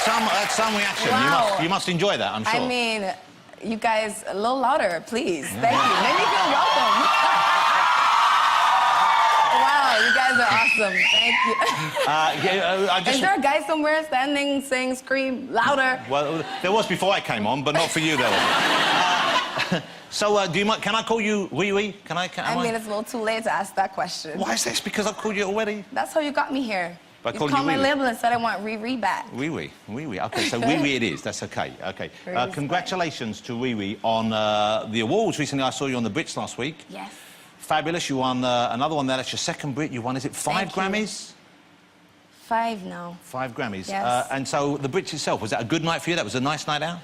some reaction. Wow. You must enjoy that, I'm sure. I mean, you guys, a little louder, please. Yeah. Thank you. Make me feel welcome. Wow, you guys are awesome. Thank you. Is there a guy somewhere standing, saying, scream, louder? Well, there was before I came on, but not for you, there was. So, do you mind, can I call you Wee Wee? I mean, it's a little too late to ask that question. Why is this? Because I've called you already? That's how you got me here. By you called my label and said I want Riri back. Wee Wee, Wee Wee. Okay, so Wee Wee it is. That's okay. Okay. Congratulations to Wee Wee on the awards. Recently, I saw you on the Brits last week. Yes. Fabulous. You won another one there. That's your second Brit. You won, is it 5 Grammys? 5 now. 5 Grammys. Yes. And so the Brits itself, was that a good night for you? That was a nice night out?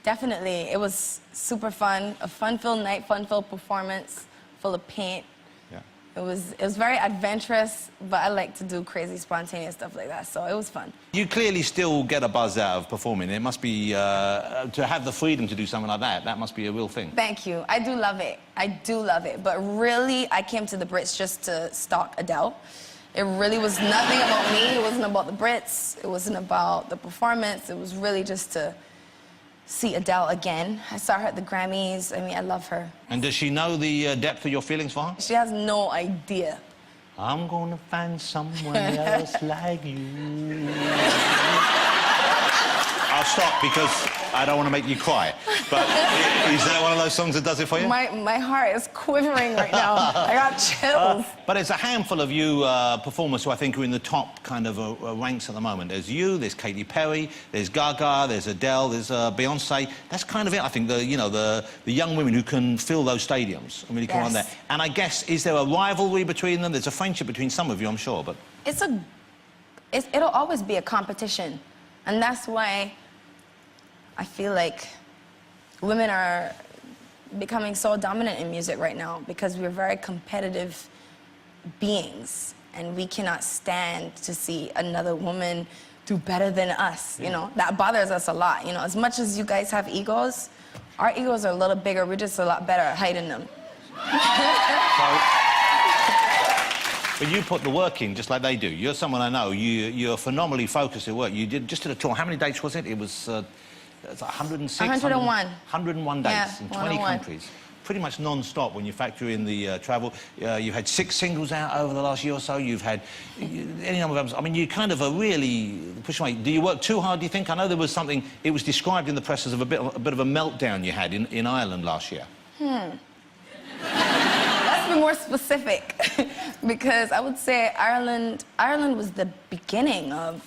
Definitely. It was super fun. A fun-filled night, fun-filled performance, full of paint. Yeah. It was very adventurous, but I like to do crazy, spontaneous stuff like that, so it was fun. You clearly still get a buzz out of performing. It must be, to have the freedom to do something like that must be a real thing. Thank you. I do love it. I do love it. But really, I came to the Brits just to stalk Adele. It really was nothing about me. It wasn't about the Brits. It wasn't about the performance. It was really just to see Adele again. I saw her at the Grammys. I mean, I love her. And does she know the depth of your feelings for her? She has no idea. I'm gonna find someone else like you. I'll stop because I don't want to make you cry. But is that one of those songs that does it for you? My heart is quivering right now. I got chills. But there's a handful of you performers who I think are in the top kind of ranks at the moment. There's you, there's Katy Perry, there's Gaga, there's Adele, there's Beyonce. That's kind of it, I think, the young women who can fill those stadiums and really come on there. And I guess, is there a rivalry between them? There's a friendship between some of you, I'm sure, but... It'll always be a competition. And that's why I feel like women are becoming so dominant in music right now, because we're very competitive beings and we cannot stand to see another woman do better than us, you know? That bothers us a lot, you know? As much as you guys have egos, our egos are a little bigger. We're just a lot better at hiding them. But you put the work in just like they do. You're someone I know. You're phenomenally did work. You just did a tour. How many dates was it? It was 106? 101. 101 dates in 20 countries. Pretty much non-stop when you factor in the travel. You've had 6 singles out over the last year or so. You've had any number of albums. I mean, you kind of are really pushing away. Do you work too hard, do you think? I know there was something, it was described in the press as a bit of a meltdown you had in Ireland last year. Let's be more specific, because I would say Ireland was the beginning of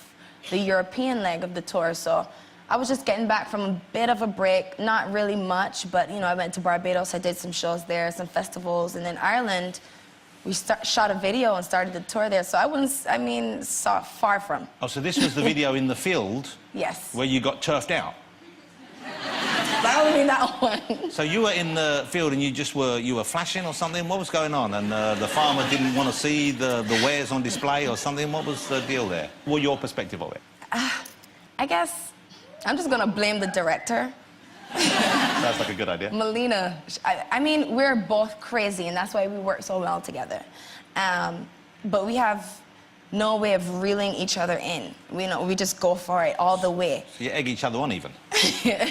the European leg of the tour, so I was just getting back from a bit of a break, not really much, but, you know, I went to Barbados, I did some shows there, some festivals, and then Ireland, we shot a video and started the tour there, so far from. Oh, so this was the video in the field? Yes. Where you got turfed out? That would be that one. So you were in the field and you were flashing or something? What was going on? And the farmer didn't want to see the wares on display or something? What was the deal there? What your perspective of it? I guess I'm just gonna blame the director. Sounds like a good idea. Melina. I mean, we're both crazy, and that's why we work so well together. But we have no way of reeling each other in. We just go for it all the way. So you egg each other on, even?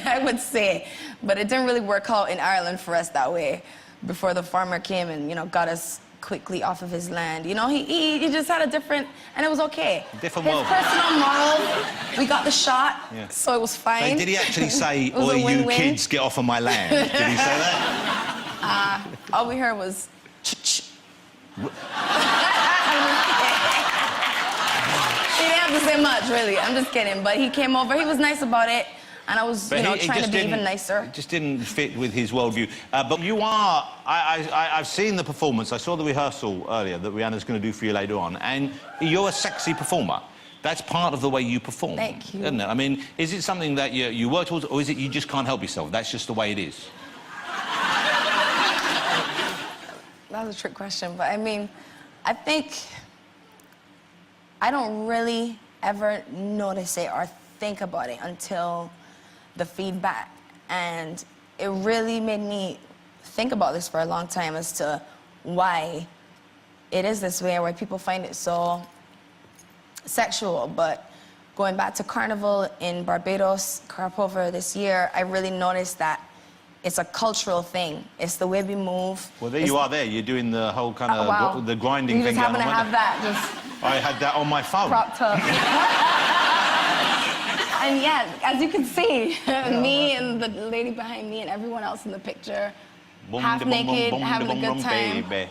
I would say. But it didn't really work out in Ireland for us that way, before the farmer came and, you know, got us quickly off of his land. You know, he just had a different, and it was okay. Different world. His personal morals, we got the shot, so it was fine. So did he actually say, "Oi, you kids, get off of my land"? Did he say that? All we heard was, ch-ch. He didn't have to say much, really. I'm just kidding. But he came over. He was nice about it. And I was, trying to be even nicer. It just didn't fit with his worldview. But you are... I've seen the performance. I saw the rehearsal earlier that Rihanna's going to do for you later on. And you're a sexy performer. That's part of the way you perform. Thank you. Isn't it? I mean, is it something that you work towards, or is it you just can't help yourself? That's just the way it is? That was a trick question. But, I mean, I think I don't really ever notice it or think about it until the feedback, and it really made me think about this for a long time as to why it is this way, or why people find it so sexual. But going back to Carnival in Barbados, Carpover this year, I really noticed that it's a cultural thing. It's the way we move. Well, there you are there. You're doing the whole kind of wow. the grinding you thing. You just happen to have that just I had that on my phone. propped up. And yeah, as you can see, me and the lady behind me and everyone else in the picture, half naked, having a good time. Baby.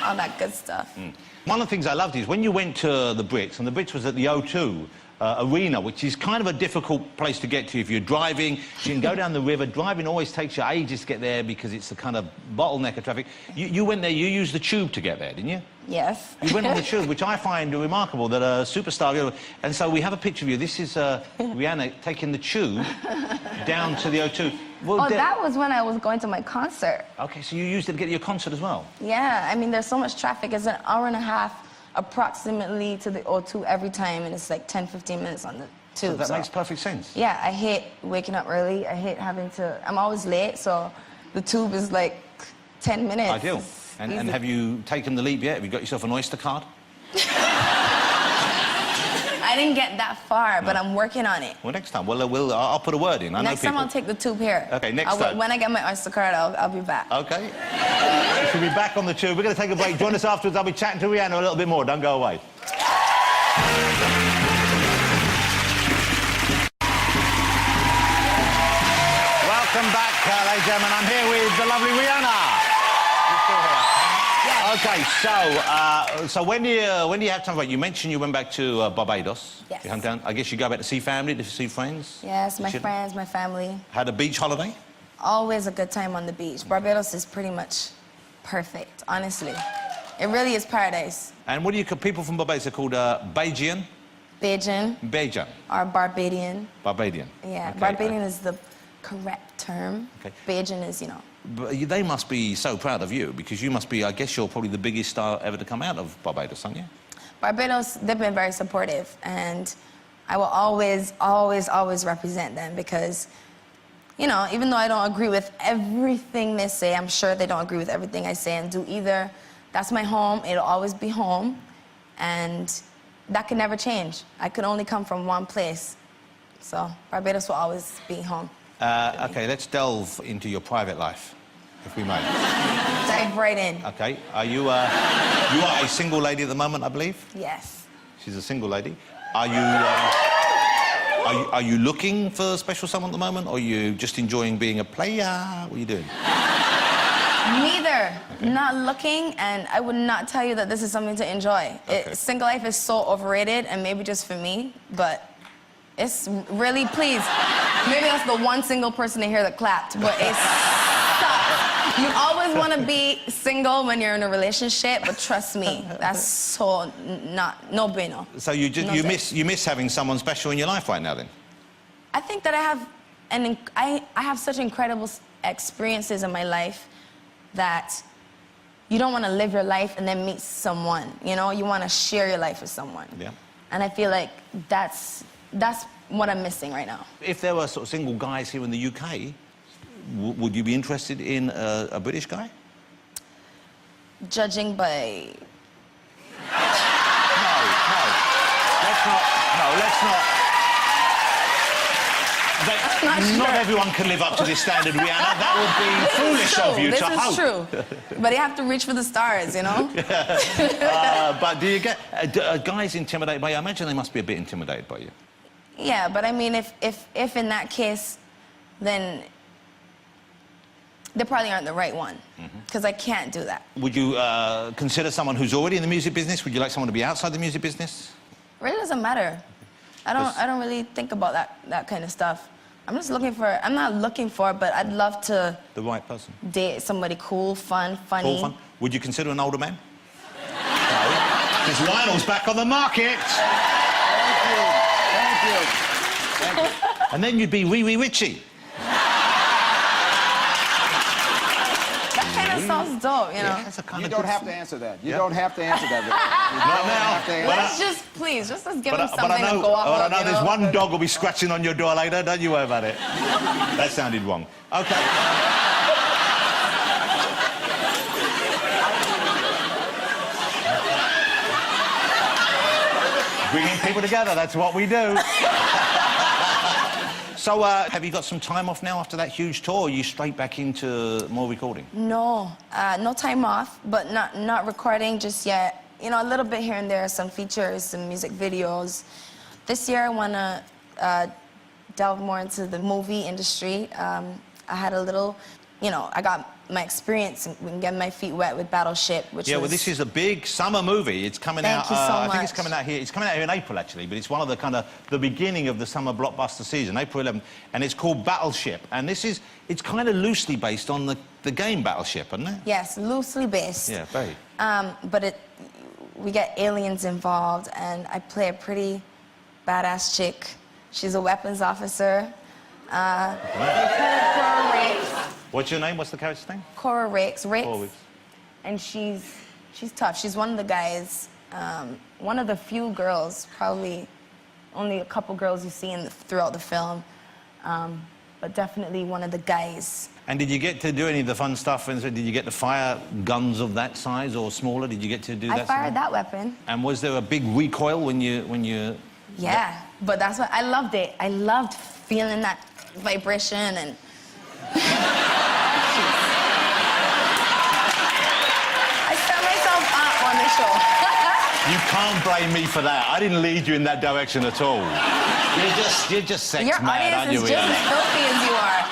All that good stuff. One of the things I loved is when you went to the Brits, and the Brits was at the O2 Arena, which is kind of a difficult place to get to if you're driving. You can go down the river. Driving always takes you ages to get there because it's the kind of bottleneck of traffic. You went there, you used the tube to get there, didn't you? Yes. You went on the tube, which I find remarkable, that a superstar... And so we have a picture of you. This is Rihanna taking the tube down to the O2. Well, that was when I was going to my concert. OK, so you used it to get to your concert as well? Yeah, I mean, there's so much traffic. It's an hour and a half approximately to the O2 every time, and it's like 10, 15 minutes on the tube. So that makes perfect sense. Yeah, I hate waking up early. I hate having to... I'm always late, so the tube is like 10 minutes. Ideal. And have you taken the leap yet? Have you got yourself an Oyster card? I didn't get that far, but I'm working on it. Well, next time. Well, I'll put a word in. Next time I'll take the tube here. OK, next time. When I get my Oyster card, I'll be back. OK. She'll be back on the tube. We're going to take a break. Join us afterwards. I'll be chatting to Rihanna a little bit more. Don't go away. Welcome back, ladies and gentlemen. I'm here with the lovely Rihanna. You're still here? Yes. OK, so when do you have time for it? You mentioned you went back to Barbados. Yes. Your hometown. I guess you go back to see family, to see friends? Yes, my friends, my family. Had a beach holiday? Always a good time on the beach. Barbados is pretty much perfect, honestly. It really is paradise. And what do you call people from Barbados? Are called Bajan? Bajan. Bajan. Or Barbadian. Barbadian. Yeah, Okay. Barbadian is the correct term. Okay. Bajan is, you know. But they must be so proud of you because you must be, I guess you're probably the biggest star ever to come out of Barbados, aren't you? Barbados, they've been very supportive, and I will always, always, always represent them because, you know, even though I don't agree with everything they say, I'm sure they don't agree with everything I say and do either. That's my home. It'll always be home, and that can never change. I could only come from one place, so Barbados will always be home. OK, let's delve into your private life, if we may. Dive right in. OK, you are a single lady at the moment, I believe? Yes. She's a single lady. Are you looking for special someone at the moment, or are you just enjoying being a player? What are you doing? Neither. Okay. Not looking, and I would not tell you that this is something to enjoy. Okay. Single life is so overrated, and maybe just for me, but it's really, please. Maybe that's the one single person in here that clapped, but it sucks. You always want to be single when you're in a relationship, but trust me, that's so no bueno. So you miss having someone special in your life right now, then? I think that I have such incredible experiences in my life that you don't want to live your life and then meet someone, you know? You want to share your life with someone. Yeah. And I feel like that's what I'm missing right now. If there were sort of single guys here in the UK, would you be interested in a British guy? Judging by... Let's not. Not everyone can live up to this standard, Rihanna. That would be foolish of you to hope. This is true. But you have to reach for the stars, you know? But do you get... guys intimidated by you? I imagine they must be a bit intimidated by you. Yeah, but I mean, if in that case, then they probably aren't the right one. Because I can't do that. Would you consider someone who's already in the music business? Would you like someone to be outside the music business? It really doesn't matter. I don't really think about that kind of stuff. I'm not looking for, but I'd love to... The right person. Date somebody cool, fun, funny. Cool, fun. Would you consider an older man? No. Because Lionel's back on the market. Thank you. And then you'd be wee Richie. That kind of sounds dope, you know? Yeah, that's a kind You of don't good have to answer that. You don't have to answer that. Let's just give him something to go off of. But I know there's one dog will be scratching on your door later. Don't you worry about it. That sounded wrong. OK. Bringing people together, that's what we do. So, have you got some time off now after that huge tour, or are you straight back into more recording? No, no time off, but not recording just yet. You know, a little bit here and there, some features, some music videos. This year I want to delve more into the movie industry. I had a little, you know, I got my experience and get my feet wet with Battleship, which well, this is a big summer movie. It's coming out. Thank you so I think much. it's coming out here. It's coming out here in April, actually, but it's one of the kind of the beginning of the summer blockbuster season, April 11th, and it's called Battleship. And it's kind of loosely based on the game Battleship, isn't it? Yes, loosely based. Yeah, very. But we get aliens involved, and I play a pretty badass chick. She's a weapons officer. Cora Rakes. What's your name? What's the character's name? Cora Rakes. Cora Rakes. And she's tough. She's one of the guys, one of the few girls, probably only a couple girls you see throughout the film, but definitely one of the guys. And did you get to do any of the fun stuff? And so did you get to fire guns of that size or smaller? Did you get to do that? I fired that weapon. And was there a big recoil when you? Yeah, but that's what I loved it. I loved feeling that vibration and. I set myself up on the show. You can't blame me for that. I didn't lead you in that direction at all. You're just sex Your mad, aren't you, audience is just Rihanna? as filthy as you are.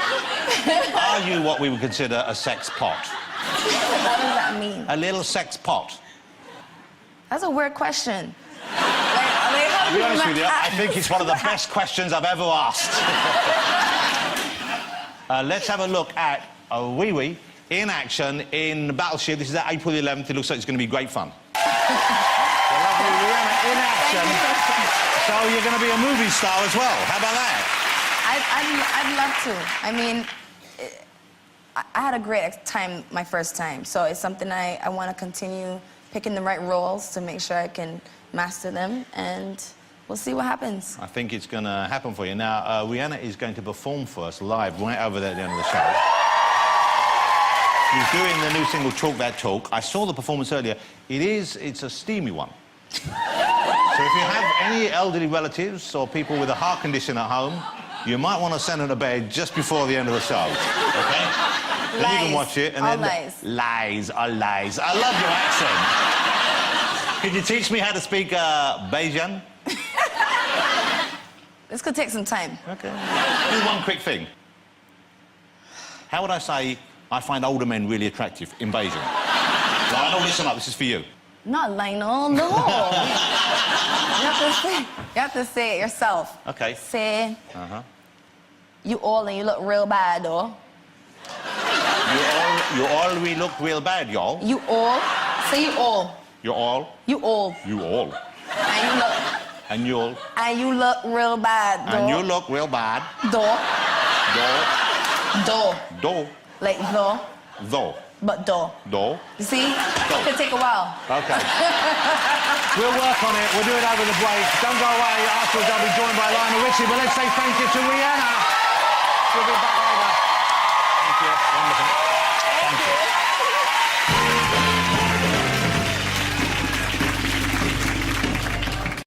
Are you what we would consider a sex pot? What does that mean? A little sex pot. That's a weird question. Like, To be honest with you, I think it's one of the best questions I've ever asked. Let's have a look at Wee Wee in action in Battleship. This is at April the 11th. It looks like it's going to be great fun. The lovely Rihanna in action. So you're going to be a movie star as well. How about that? I'd love to. I mean, I had a great time my first time, so it's something I want to continue picking the right roles to make sure I can master them, and we'll see what happens. I think it's going to happen for you. Now, Rihanna is going to perform for us live right over there at the end of the show. She's doing the new single, Talk That Talk. I saw the performance earlier. It's a steamy one. So if you have any elderly relatives or people with a heart condition at home, you might want to send them to bed just before the end of the show, okay? Then you can watch it and all then... lies. Lies, all lies. I love your accent. Could you teach me how to speak Bajan? This could take some time. Okay. Do one quick thing. How would I say I find older men really attractive in Bajan? Lionel, listen up, this is for you. Not Lionel, no. You have to say it yourself. Okay. Say, you old and you look real bad, though. You all we look real bad, y'all. You old. Say you old. You all. You old. You all. And you look. And you all. And you look real bad, though. And you look real bad. Though. Do. Though. Do. Like though. Though. But though. Do. You see? Though. It could take a while. Okay. We'll work on it. We'll do it over the break. Don't go away. Afterwards, I'll be joined by Lionel Richie. But let's say thank you to Rihanna. She'll be back later. Thank you. Wonderful. Thank you.